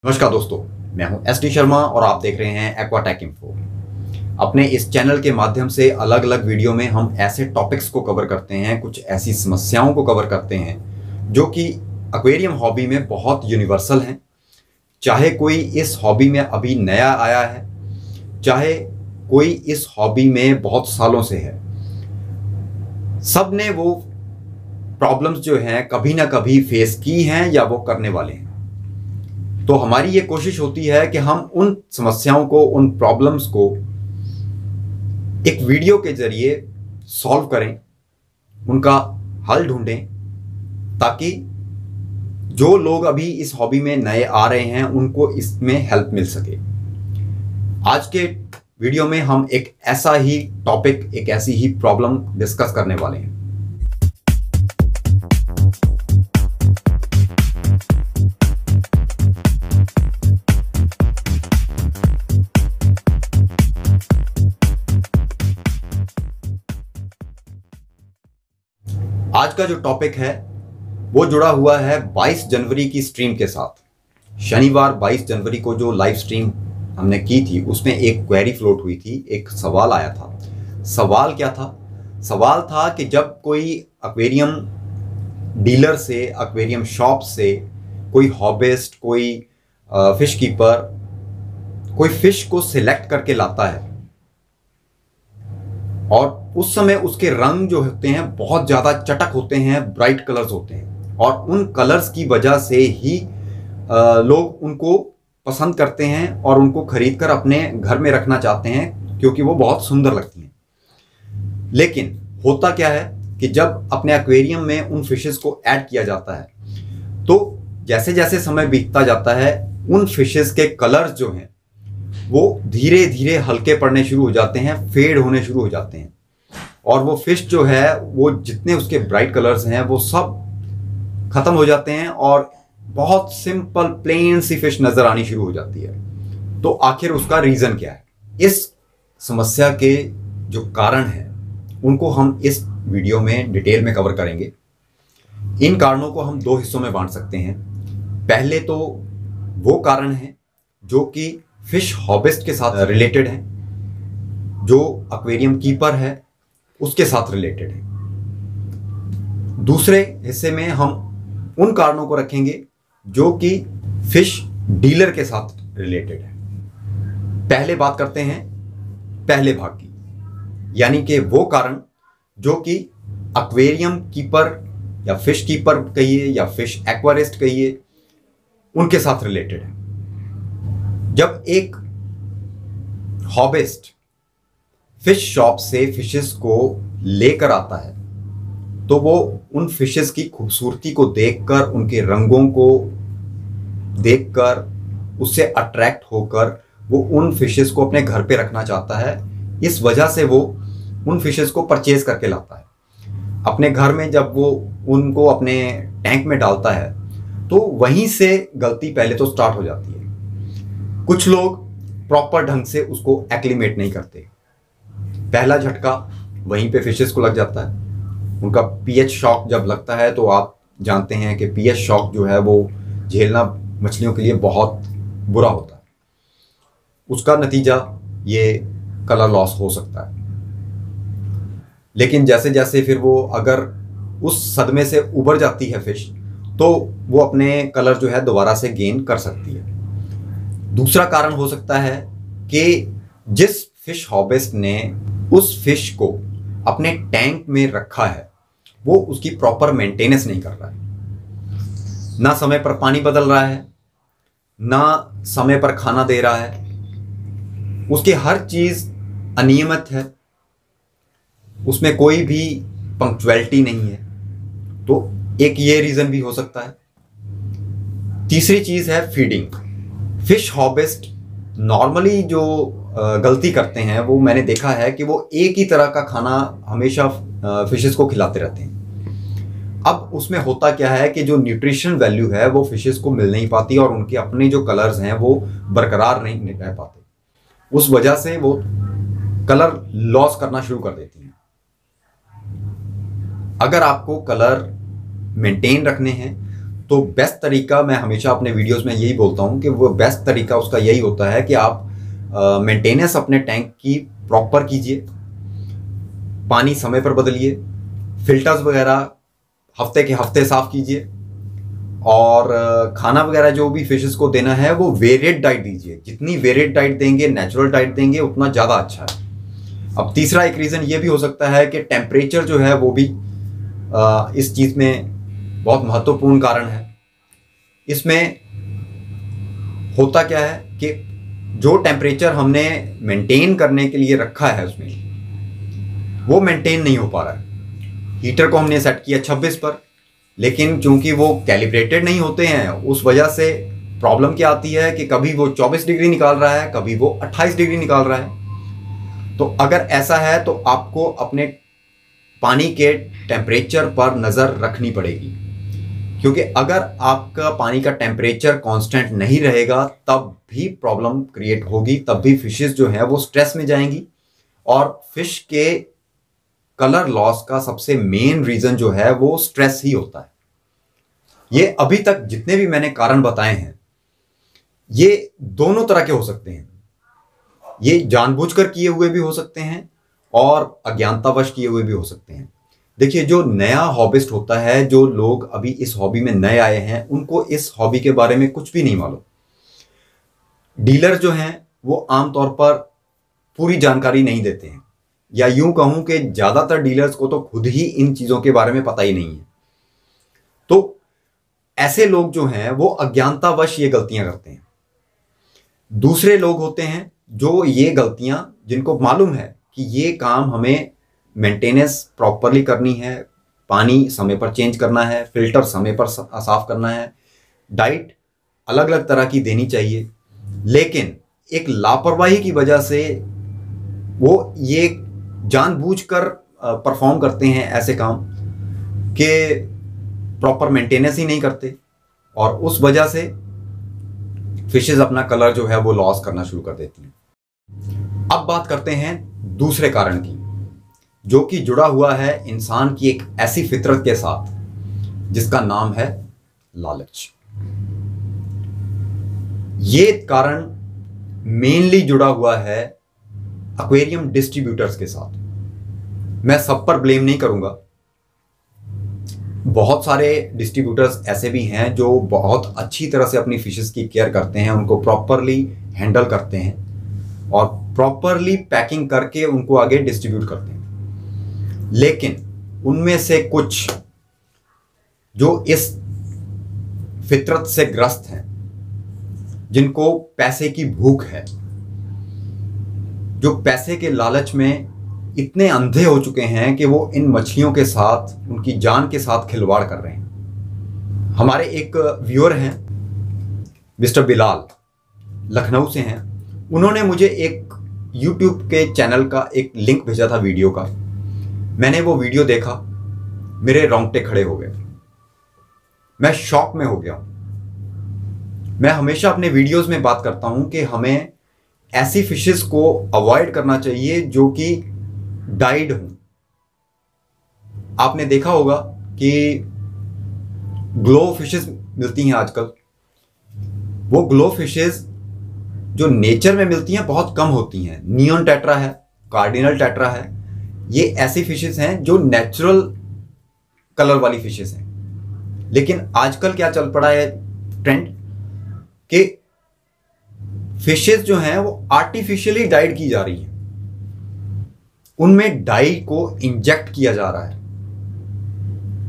नमस्कार दोस्तों, मैं हूं एस टी शर्मा और आप देख रहे हैं एक्वाटेक इन्फो। अपने इस चैनल के माध्यम से अलग अलग वीडियो में हम ऐसे टॉपिक्स को कवर करते हैं, कुछ ऐसी समस्याओं को कवर करते हैं जो कि एक्वेरियम हॉबी में बहुत यूनिवर्सल हैं। चाहे कोई इस हॉबी में अभी नया आया है, चाहे कोई इस हॉबी में बहुत सालों से है, सब ने वो प्रॉब्लम्स जो हैं कभी ना कभी फेस की हैं या वो करने वाले हैं। तो हमारी ये कोशिश होती है कि हम उन समस्याओं को, उन प्रॉब्लम्स को एक वीडियो के जरिए सॉल्व करें, उनका हल ढूंढें, ताकि जो लोग अभी इस हॉबी में नए आ रहे हैं उनको इसमें हेल्प मिल सके। आज के वीडियो में हम एक ऐसा ही टॉपिक, एक ऐसी ही प्रॉब्लम डिस्कस करने वाले हैं। आज का जो टॉपिक है वो जुड़ा हुआ है 22 जनवरी की स्ट्रीम के साथ। शनिवार 22 जनवरी को जो लाइव स्ट्रीम हमने की थी उसमें एक क्वेरी फ्लोट हुई थी, एक सवाल आया था। सवाल क्या था? सवाल था कि जब कोई एक्वेरियम डीलर से, एक्वेरियम शॉप से कोई हॉबिस्ट, कोई फिश कीपर कोई फिश को सिलेक्ट करके लाता है और उस समय उसके रंग जो होते हैं बहुत ज़्यादा चटक होते हैं, ब्राइट कलर्स होते हैं, और उन कलर्स की वजह से ही लोग उनको पसंद करते हैं और उनको खरीद कर अपने घर में रखना चाहते हैं क्योंकि वो बहुत सुंदर लगती हैं। लेकिन होता क्या है कि जब अपने एक्वेरियम में उन फिशेस को ऐड किया जाता है तो जैसे जैसे समय बीतता जाता है उन फिशेस के कलर्स जो हैं वो धीरे धीरे हल्के पड़ने शुरू हो जाते हैं, फेड होने शुरू हो जाते हैं, और वो फिश जो है वो जितने उसके ब्राइट कलर्स हैं वो सब खत्म हो जाते हैं और बहुत सिंपल प्लेन सी फिश नजर आनी शुरू हो जाती है। तो आखिर उसका रीजन क्या है? इस समस्या के जो कारण हैं उनको हम इस वीडियो में डिटेल में कवर करेंगे। इन कारणों को हम दो हिस्सों में बांट सकते हैं। पहले तो वो कारण हैं जो कि फिश हॉबिस्ट के साथ रिलेटेड है, जो एक्वेरियम कीपर है उसके साथ रिलेटेड है। दूसरे हिस्से में हम उन कारणों को रखेंगे जो कि फिश डीलर के साथ रिलेटेड है। पहले बात करते हैं पहले भाग की, यानी कि वो कारण जो कि एक्वेरियम कीपर या फिश कीपर कहिए या फिश एक्वारिस्ट कहिए, उनके साथ रिलेटेड है। जब एक हॉबिस्ट फिश शॉप से फिशेस को लेकर आता है तो वो उन फिशेस की खूबसूरती को देखकर, उनके रंगों को देखकर, उससे अट्रैक्ट होकर वो उन फिशेस को अपने घर पे रखना चाहता है। इस वजह से वो उन फिशेस को परचेज करके लाता है अपने घर में। जब वो उनको अपने टैंक में डालता है तो वहीं से गलती पहले तो स्टार्ट हो जाती है। कुछ लोग प्रॉपर ढंग से उसको एक्लिमेट नहीं करते, पहला झटका वहीं पे फिशेस को लग जाता है। उनका पीएच शॉक जब लगता है तो आप जानते हैं कि पीएच शॉक जो है वो झेलना मछलियों के लिए बहुत बुरा होता है। उसका नतीजा ये कलर लॉस हो सकता है। लेकिन जैसे जैसे फिर वो अगर उस सदमे से उबर जाती है फिश तो वो अपने कलर जो है दोबारा से गेन कर सकती है। दूसरा कारण हो सकता है कि जिस फिश हॉबिस्ट ने उस फिश को अपने टैंक में रखा है वो उसकी प्रॉपर मेंटेनेंस नहीं कर रहा है। ना समय पर पानी बदल रहा है, ना समय पर खाना दे रहा है, उसकी हर चीज अनियमित है, उसमें कोई भी पंक्चुअलिटी नहीं है। तो एक ये रीजन भी हो सकता है। तीसरी चीज है फीडिंग। फिश हॉबिस्ट नॉर्मली जो गलती करते हैं वो मैंने देखा है कि वो एक ही तरह का खाना हमेशा फिशेस को खिलाते रहते हैं। अब उसमें होता क्या है कि जो न्यूट्रिशन वैल्यू है वो फिशेस को मिल नहीं पाती और उनके अपने जो कलर्स हैं वो बरकरार नहीं रह पाते। उस वजह से वो कलर लॉस करना शुरू कर देती हैं। अगर आपको कलर मेंटेन रखने हैं तो बेस्ट तरीका, मैं हमेशा अपने वीडियोस में यही बोलता हूँ कि वो बेस्ट तरीका उसका यही होता है कि आप मेंटेनेंस अपने टैंक की प्रॉपर कीजिए, पानी समय पर बदलिए, फिल्टर्स वगैरह हफ्ते के हफ्ते साफ कीजिए, और खाना वगैरह जो भी फिशेस को देना है वो वेरिएड डाइट दीजिए। जितनी वेरिएड डाइट देंगे, नेचुरल डाइट देंगे, उतना ज़्यादा अच्छा है। अब तीसरा एक रीज़न ये भी हो सकता है कि टेम्परेचर जो है वो भी इस चीज़ में बहुत महत्वपूर्ण कारण है। इसमें होता क्या है कि जो टेम्परेचर हमने मेंटेन करने के लिए रखा है उसमें वो मेंटेन नहीं हो पा रहा है। हीटर को हमने सेट किया 26 पर, लेकिन चूंकि वो कैलिब्रेटेड नहीं होते हैं, उस वजह से प्रॉब्लम क्या आती है कि कभी वो 24 डिग्री निकाल रहा है, कभी वो 28 डिग्री निकाल रहा है। तो अगर ऐसा है तो आपको अपने पानी के टेम्परेचर पर नज़र रखनी पड़ेगी, क्योंकि अगर आपका पानी का टेम्परेचर कांस्टेंट नहीं रहेगा तब भी प्रॉब्लम क्रिएट होगी, तब भी फिशेस जो हैं वो स्ट्रेस में जाएंगी। और फिश के कलर लॉस का सबसे मेन रीज़न जो है वो स्ट्रेस ही होता है। ये अभी तक जितने भी मैंने कारण बताए हैं ये दोनों तरह के हो सकते हैं। ये जानबूझकर किए हुए भी हो सकते हैं और अज्ञानतावश किए हुए भी हो सकते हैं। देखिए, जो नया हॉबिस्ट होता है, जो लोग अभी इस हॉबी में नए आए हैं, उनको इस हॉबी के बारे में कुछ भी नहीं मालूम। डीलर जो हैं वो आमतौर पर पूरी जानकारी नहीं देते हैं, या यूं कहूं कि ज़्यादातर डीलर्स को तो खुद ही इन चीज़ों के बारे में पता ही नहीं है। तो ऐसे लोग जो हैं वो अज्ञानतावश ये गलतियां करते हैं। दूसरे लोग होते हैं जो ये गलतियां, जिनको मालूम है कि ये काम हमें मेंटेनेंस प्रॉपरली करनी है, पानी समय पर चेंज करना है, फिल्टर समय पर साफ करना है, डाइट अलग अलग तरह की देनी चाहिए, लेकिन एक लापरवाही की वजह से वो ये जानबूझकर परफॉर्म करते हैं ऐसे काम कि प्रॉपर मेंटेनेंस ही नहीं करते, और उस वजह से फिशेस अपना कलर जो है वो लॉस करना शुरू कर देती हैं। अब बात करते हैं दूसरे कारण की, जो कि जुड़ा हुआ है इंसान की एक ऐसी फितरत के साथ जिसका नाम है लालच। ये कारण मेनली जुड़ा हुआ है एक्वेरियम डिस्ट्रीब्यूटर्स के साथ। मैं सब पर ब्लेम नहीं करूंगा, बहुत सारे डिस्ट्रीब्यूटर्स ऐसे भी हैं जो बहुत अच्छी तरह से अपनी फिशेस की केयर करते हैं, उनको प्रॉपरली हैंडल करते हैं और प्रॉपरली पैकिंग करके उनको आगे डिस्ट्रीब्यूट करते हैं। लेकिन उनमें से कुछ जो इस फितरत से ग्रस्त हैं, जिनको पैसे की भूख है, जो पैसे के लालच में इतने अंधे हो चुके हैं कि वो इन मछलियों के साथ, उनकी जान के साथ खिलवाड़ कर रहे हैं। हमारे एक व्यूअर हैं मिस्टर बिलाल, लखनऊ से हैं। उन्होंने मुझे एक YouTube के चैनल का एक लिंक भेजा था वीडियो का। मैंने वो वीडियो देखा, मेरे रोंगटे खड़े हो गए, मैं शॉक में हो गया। मैं हमेशा अपने वीडियोस में बात करता हूं कि हमें ऐसी फिशेस को अवॉइड करना चाहिए जो कि डाइड हो। आपने देखा होगा कि ग्लो फिशेस मिलती हैं आजकल। वो ग्लो फिशेस जो नेचर में मिलती हैं बहुत कम होती हैं। नियॉन टेट्रा है, कार्डिनल टेट्रा है, ये ऐसी फिशेस हैं जो नेचुरल कलर वाली फिशेस हैं। लेकिन आजकल क्या चल पड़ा है ट्रेंड कि फिशेस जो हैं वो आर्टिफिशियली डाइड की जा रही हैं, उनमें डाई को इंजेक्ट किया जा रहा है।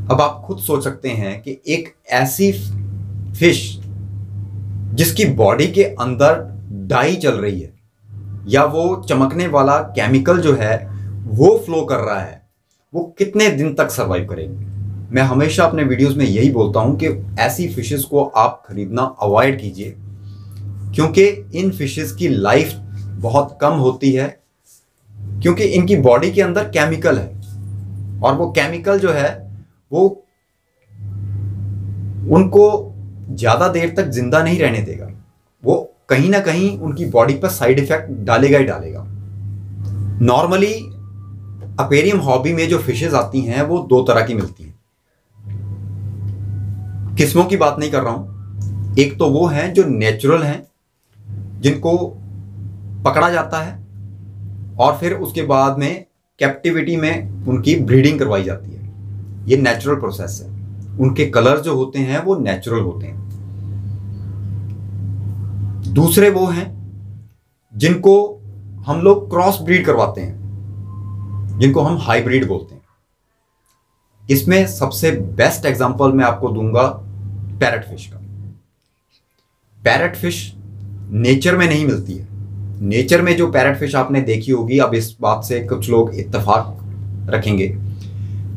अब आप खुद सोच सकते हैं कि एक ऐसी फिश जिसकी बॉडी के अंदर डाई चल रही है या वो चमकने वाला केमिकल जो है वो फ्लो कर रहा है, वो कितने दिन तक सर्वाइव करेगी। मैं हमेशा अपने वीडियोस में यही बोलता हूं कि ऐसी फिशेस को आप खरीदना अवॉइड कीजिए, क्योंकि इन फिशेस की लाइफ बहुत कम होती है, क्योंकि इनकी बॉडी के अंदर केमिकल है और वो केमिकल जो है वो उनको ज़्यादा देर तक जिंदा नहीं रहने देगा। वो कहीं ना कहीं उनकी बॉडी पर साइड इफेक्ट डालेगा ही डालेगा। नॉर्मली एक्वेरियम हॉबी में जो फिशेस आती हैं वो दो तरह की मिलती हैं। किस्मों की बात नहीं कर रहा हूं। एक तो वो हैं जो नेचुरल हैं, जिनको पकड़ा जाता है और फिर उसके बाद में कैप्टिविटी में उनकी ब्रीडिंग करवाई जाती है। ये नेचुरल प्रोसेस है। उनके कलर जो होते हैं वो नेचुरल होते हैं। दूसरे वो हैं जिनको हम लोग क्रॉस ब्रीड करवाते हैं, जिनको हम हाइब्रिड बोलते हैं। इसमें सबसे बेस्ट एग्जांपल मैं आपको दूंगा पैरट फिश का। पैरट फिश नेचर में नहीं मिलती है। नेचर में जो पैरट फिश आपने देखी होगी, अब इस बात से कुछ लोग इत्तेफाक रखेंगे,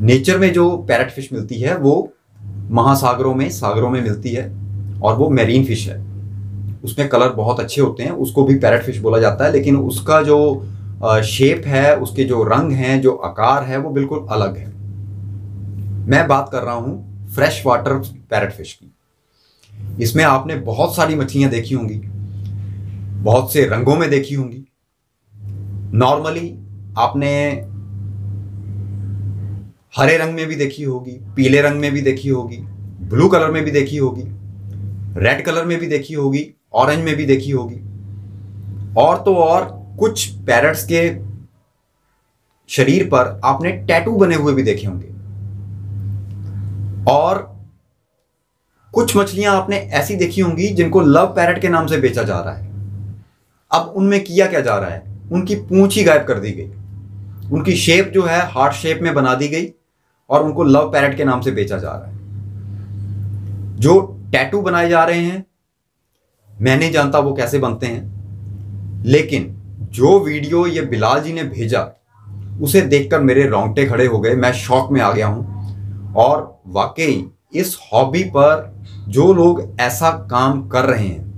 नेचर में जो पैरट फिश मिलती है वो महासागरों में, सागरों में मिलती है और वो मैरीन फिश है। उसमें कलर बहुत अच्छे होते हैं, उसको भी पैरट फिश बोला जाता है, लेकिन उसका जो शेप है, उसके जो रंग हैं, जो आकार है, वो बिल्कुल अलग है। मैं बात कर रहा हूं फ्रेश वाटर पैरट फिश की। इसमें आपने बहुत सारी मछलियां देखी होंगी, बहुत से रंगों में देखी होंगी। नॉर्मली आपने हरे रंग में भी देखी होगी, पीले रंग में भी देखी होगी, ब्लू कलर में भी देखी होगी, रेड कलर में भी देखी होगी, ऑरेंज में भी देखी होगी। और तो और कुछ पैरट्स के शरीर पर आपने टैटू बने हुए भी देखे होंगे। और कुछ मछलियां आपने ऐसी देखी होंगी जिनको लव पैरट के नाम से बेचा जा रहा है। अब उनमें किया क्या जा रहा है? उनकी पूंछ ही गायब कर दी गई, उनकी शेप जो है हार्ट शेप में बना दी गई और उनको लव पैरट के नाम से बेचा जा रहा है। जो टैटू बनाए जा रहे हैं, मैं नहीं जानता वो कैसे बनते हैं, लेकिन जो वीडियो ये बिलाल जी ने भेजा उसे देखकर मेरे रोंगटे खड़े हो गए। मैं शॉक में आ गया हूं। और वाकई इस हॉबी पर जो लोग ऐसा काम कर रहे हैं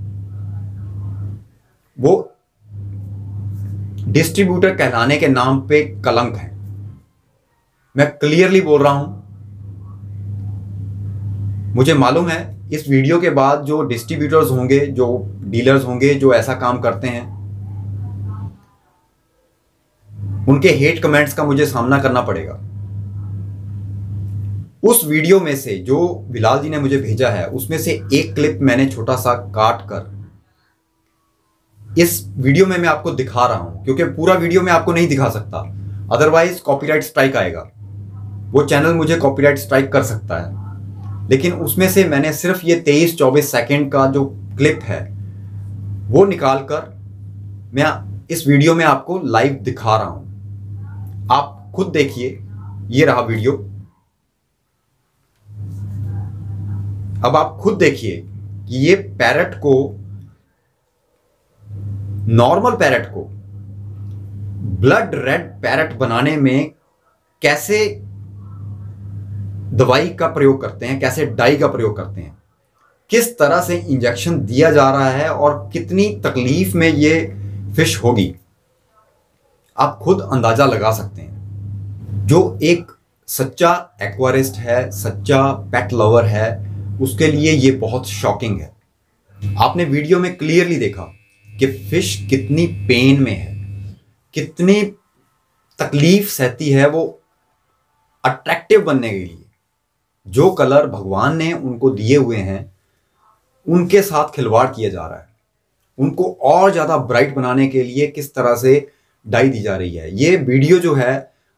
वो डिस्ट्रीब्यूटर कहलाने के नाम पे कलंक है। मैं क्लियरली बोल रहा हूं। मुझे मालूम है इस वीडियो के बाद जो डिस्ट्रीब्यूटर्स होंगे, जो डीलर्स होंगे, जो ऐसा काम करते हैं, उनके हेट कमेंट्स का मुझे सामना करना पड़ेगा। उस वीडियो में से जो बिलाल जी ने मुझे भेजा है, उसमें से एक क्लिप मैंने छोटा सा काट कर इस वीडियो में मैं आपको दिखा रहा हूं, क्योंकि पूरा वीडियो मैं आपको नहीं दिखा सकता, अदरवाइज कॉपीराइट स्ट्राइक आएगा। वो चैनल मुझे कॉपीराइट स्ट्राइक कर सकता है। लेकिन उसमें से मैंने सिर्फ ये 23-24 सेकेंड का जो क्लिप है वो निकालकर मैं इस वीडियो में आपको लाइव दिखा रहा हूं। आप खुद देखिए, ये रहा वीडियो। अब आप खुद देखिए कि ये पैरट को, नॉर्मल पैरट को ब्लड रेड पैरट बनाने में कैसे दवाई का प्रयोग करते हैं, कैसे डाई का प्रयोग करते हैं, किस तरह से इंजेक्शन दिया जा रहा है और कितनी तकलीफ में ये फिश होगी, आप खुद अंदाजा लगा सकते हैं। जो एक सच्चा एक्वारिस्ट है, सच्चा पेट लवर है, उसके लिए ये बहुत शॉकिंग है। आपने वीडियो में क्लियरली देखा कि फिश कितनी पेन में है, कितनी तकलीफ सहती है वो अट्रैक्टिव बनने के लिए। जो कलर भगवान ने उनको दिए हुए हैं उनके साथ खिलवाड़ किया जा रहा है। उनको और ज़्यादा ब्राइट बनाने के लिए किस तरह से डाई दी जा रही है। ये वीडियो जो है,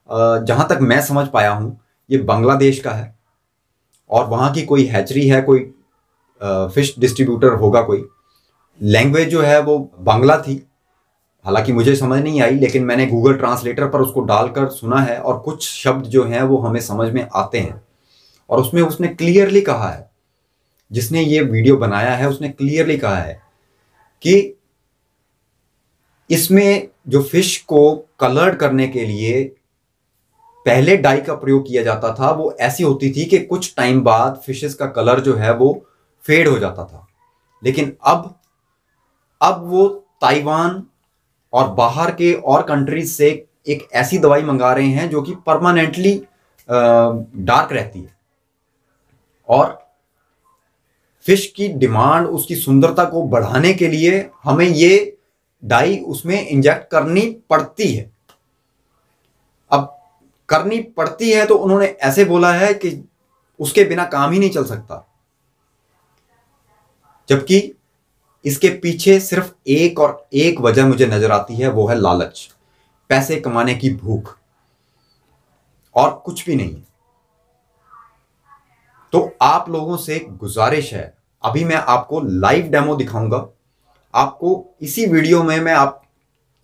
जहाँ तक मैं समझ पाया हूँ, ये बांग्लादेश का है और वहाँ की कोई हैचरी है, कोई फिश डिस्ट्रीब्यूटर होगा कोई। लैंग्वेज जो है वो बांग्ला थी, हालांकि मुझे समझ नहीं आई, लेकिन मैंने गूगल ट्रांसलेटर पर उसको डालकर सुना है और कुछ शब्द जो हैं वो हमें समझ में आते हैं। और उसमें उसने क्लियरली कहा है, जिसने ये वीडियो बनाया है उसने क्लियरली कहा है कि इसमें जो फिश को कलर्ड करने के लिए पहले डाई का प्रयोग किया जाता था वो ऐसी होती थी कि कुछ टाइम बाद फिशेस का कलर जो है वो फेड हो जाता था। लेकिन अब वो ताइवान और बाहर के और कंट्रीज से एक ऐसी दवाई मंगा रहे हैं जो कि परमानेंटली डार्क रहती है और फिश की डिमांड, उसकी सुंदरता को बढ़ाने के लिए हमें ये डाई उसमें इंजेक्ट करनी पड़ती है। अब करनी पड़ती है तो उन्होंने ऐसे बोला है कि उसके बिना काम ही नहीं चल सकता। जबकि इसके पीछे सिर्फ एक और एक वजह मुझे नजर आती है, वो है लालच, पैसे कमाने की भूख, और कुछ भी नहीं। तो आप लोगों से गुजारिश है, अभी मैं आपको लाइव डेमो दिखाऊंगा। आपको इसी वीडियो में मैं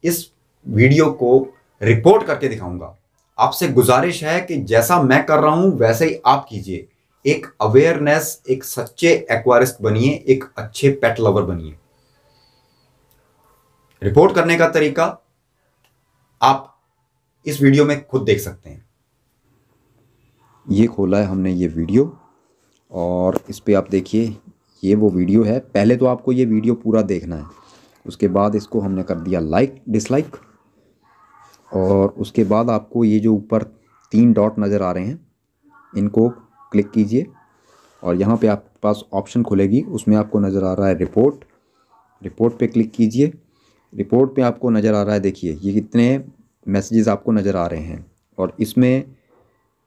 इस वीडियो को रिपोर्ट करके दिखाऊंगा। आपसे गुजारिश है कि जैसा मैं कर रहा हूं वैसे ही आप कीजिए। एक अवेयरनेस, एक सच्चे एक्वारिस्ट बनिए, एक अच्छे पेट लवर बनिए। रिपोर्ट करने का तरीका आप इस वीडियो में खुद देख सकते हैं। ये खोला है हमने ये वीडियो, और इस पे आप देखिए ये वो वीडियो है। पहले तो आपको ये वीडियो पूरा देखना है, उसके बाद इसको हमने कर दिया लाइक डिसलाइक, और उसके बाद आपको ये जो ऊपर 3 डॉट नज़र आ रहे हैं इनको क्लिक कीजिए, और यहाँ पे आपके पास ऑप्शन खुलेगी, उसमें आपको नज़र आ रहा है रिपोर्ट। रिपोर्ट पे क्लिक कीजिए। रिपोर्ट पे आपको नज़र आ रहा है, देखिए ये कितने मैसेजेस आपको नज़र आ रहे हैं, और इसमें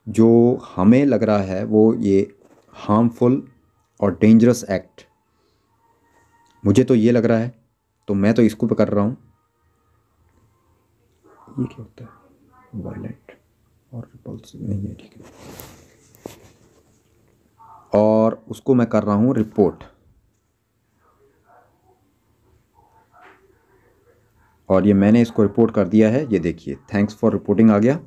जो हमें लग रहा है वो ये हार्मफुल और डेंजरस एक्ट, मुझे तो ये लग रहा है, तो मैं तो इसको पे कर रहा हूँ। ये क्या होता है, वायलेंट और रिपल्सिव नहीं है, ठीक है, और उसको मैं कर रहा हूँ रिपोर्ट, और ये मैंने इसको रिपोर्ट कर दिया है। ये देखिए थैंक्स फॉर रिपोर्टिंग आ गया,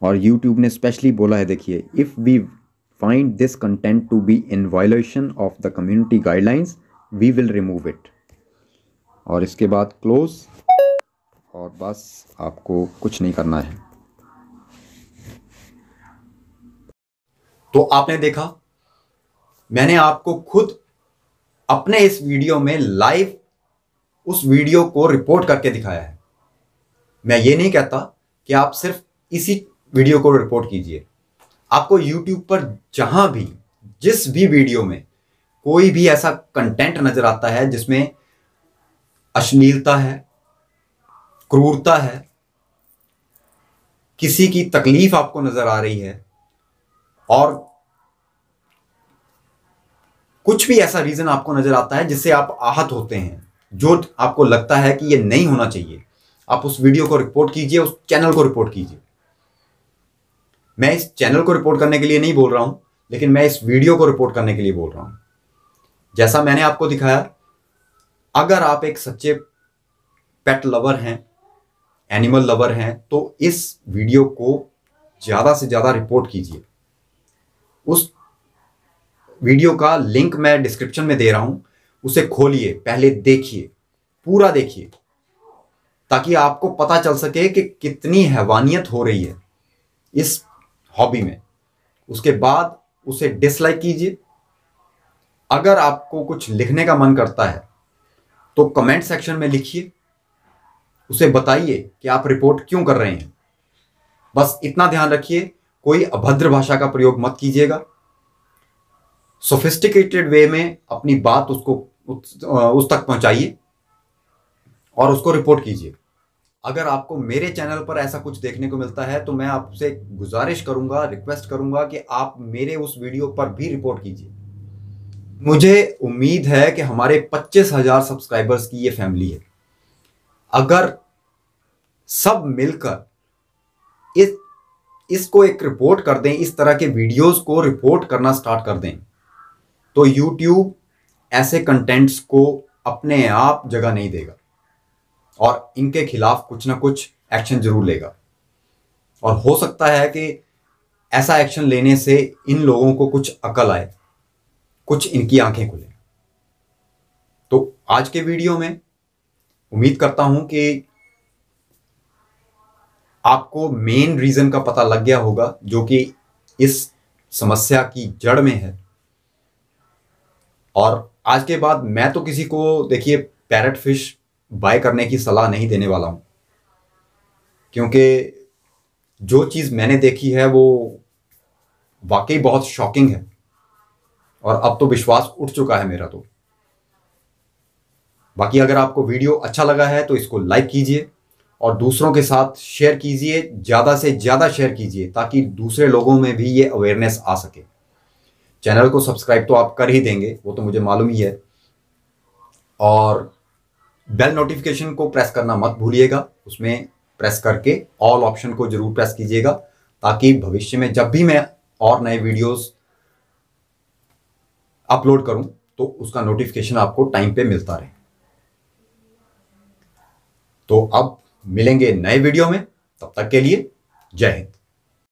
और YouTube ने स्पेशली बोला है, देखिए if we find this content to be in violation of the community guidelines we will remove it, और इसके बाद क्लोज, और बस आपको कुछ नहीं करना है। तो आपने देखा, मैंने आपको खुद अपने इस वीडियो में लाइव उस वीडियो को रिपोर्ट करके दिखाया है। मैं ये नहीं कहता कि आप सिर्फ इसी वीडियो को रिपोर्ट कीजिए। आपको YouTube पर जहां भी, जिस भी वीडियो में कोई भी ऐसा कंटेंट नजर आता है जिसमें अश्लीलता है, क्रूरता है, किसी की तकलीफ आपको नजर आ रही है, और कुछ भी ऐसा रीजन आपको नजर आता है जिससे आप आहत होते हैं, जो आपको लगता है कि ये नहीं होना चाहिए, आप उस वीडियो को रिपोर्ट कीजिए, उस चैनल को रिपोर्ट कीजिए। मैं इस चैनल को रिपोर्ट करने के लिए नहीं बोल रहा हूं, लेकिन मैं इस वीडियो को रिपोर्ट करने के लिए बोल रहा हूं। जैसा मैंने आपको दिखाया, अगर आप एक सच्चे पेट लवर हैं, एनिमल लवर हैं, तो इस वीडियो को ज्यादा से ज्यादा रिपोर्ट कीजिए। उस वीडियो का लिंक मैं डिस्क्रिप्शन में दे रहा हूं, उसे खोलिए, पहले देखिए, पूरा देखिए, ताकि आपको पता चल सके कि कितनी हैवानियत हो रही है इस हॉबी में। उसके बाद उसे डिसलाइक कीजिए। अगर आपको कुछ लिखने का मन करता है तो कमेंट सेक्शन में लिखिए, उसे बताइए कि आप रिपोर्ट क्यों कर रहे हैं। बस इतना ध्यान रखिए, कोई अभद्र भाषा का प्रयोग मत कीजिएगा। सोफिस्टिकेटेड वे में अपनी बात उस तक पहुंचाइए और उसको रिपोर्ट कीजिए। अगर आपको मेरे चैनल पर ऐसा कुछ देखने को मिलता है तो मैं आपसे गुजारिश करूंगा, रिक्वेस्ट करूंगा कि आप मेरे उस वीडियो पर भी रिपोर्ट कीजिए। मुझे उम्मीद है कि हमारे 25,000 सब्सक्राइबर्स की ये फैमिली है। अगर सब मिलकर इसको एक रिपोर्ट कर दें, इस तरह के वीडियोस को रिपोर्ट करना स्टार्ट कर दें, तो YouTube ऐसे कंटेंट्स को अपने आप जगह नहीं देगा और इनके खिलाफ कुछ ना कुछ एक्शन जरूर लेगा। और हो सकता है कि ऐसा एक्शन लेने से इन लोगों को कुछ अकल आए, कुछ इनकी आंखें खुले। तो आज के वीडियो में उम्मीद करता हूं कि आपको मेन रीजन का पता लग गया होगा, जो कि इस समस्या की जड़ में है। और आज के बाद मैं तो किसी को, देखिए, पैरट फिश बाय करने की सलाह नहीं देने वाला हूं, क्योंकि जो चीज़ मैंने देखी है वो वाकई बहुत शॉकिंग है, और अब तो विश्वास उठ चुका है मेरा। तो बाकी अगर आपको वीडियो अच्छा लगा है तो इसको लाइक कीजिए, और दूसरों के साथ शेयर कीजिए, ज़्यादा से ज़्यादा शेयर कीजिए ताकि दूसरे लोगों में भी ये अवेयरनेस आ सके। चैनल को सब्सक्राइब तो आप कर ही देंगे, वो तो मुझे मालूम ही है, और बेल नोटिफिकेशन को प्रेस करना मत भूलिएगा। उसमें प्रेस करके ऑल ऑप्शन को जरूर प्रेस कीजिएगा ताकि भविष्य में जब भी मैं और नए वीडियोस अपलोड करूं तो उसका नोटिफिकेशन आपको टाइम पे मिलता रहे। तो अब मिलेंगे नए वीडियो में, तब तक के लिए जय हिंद।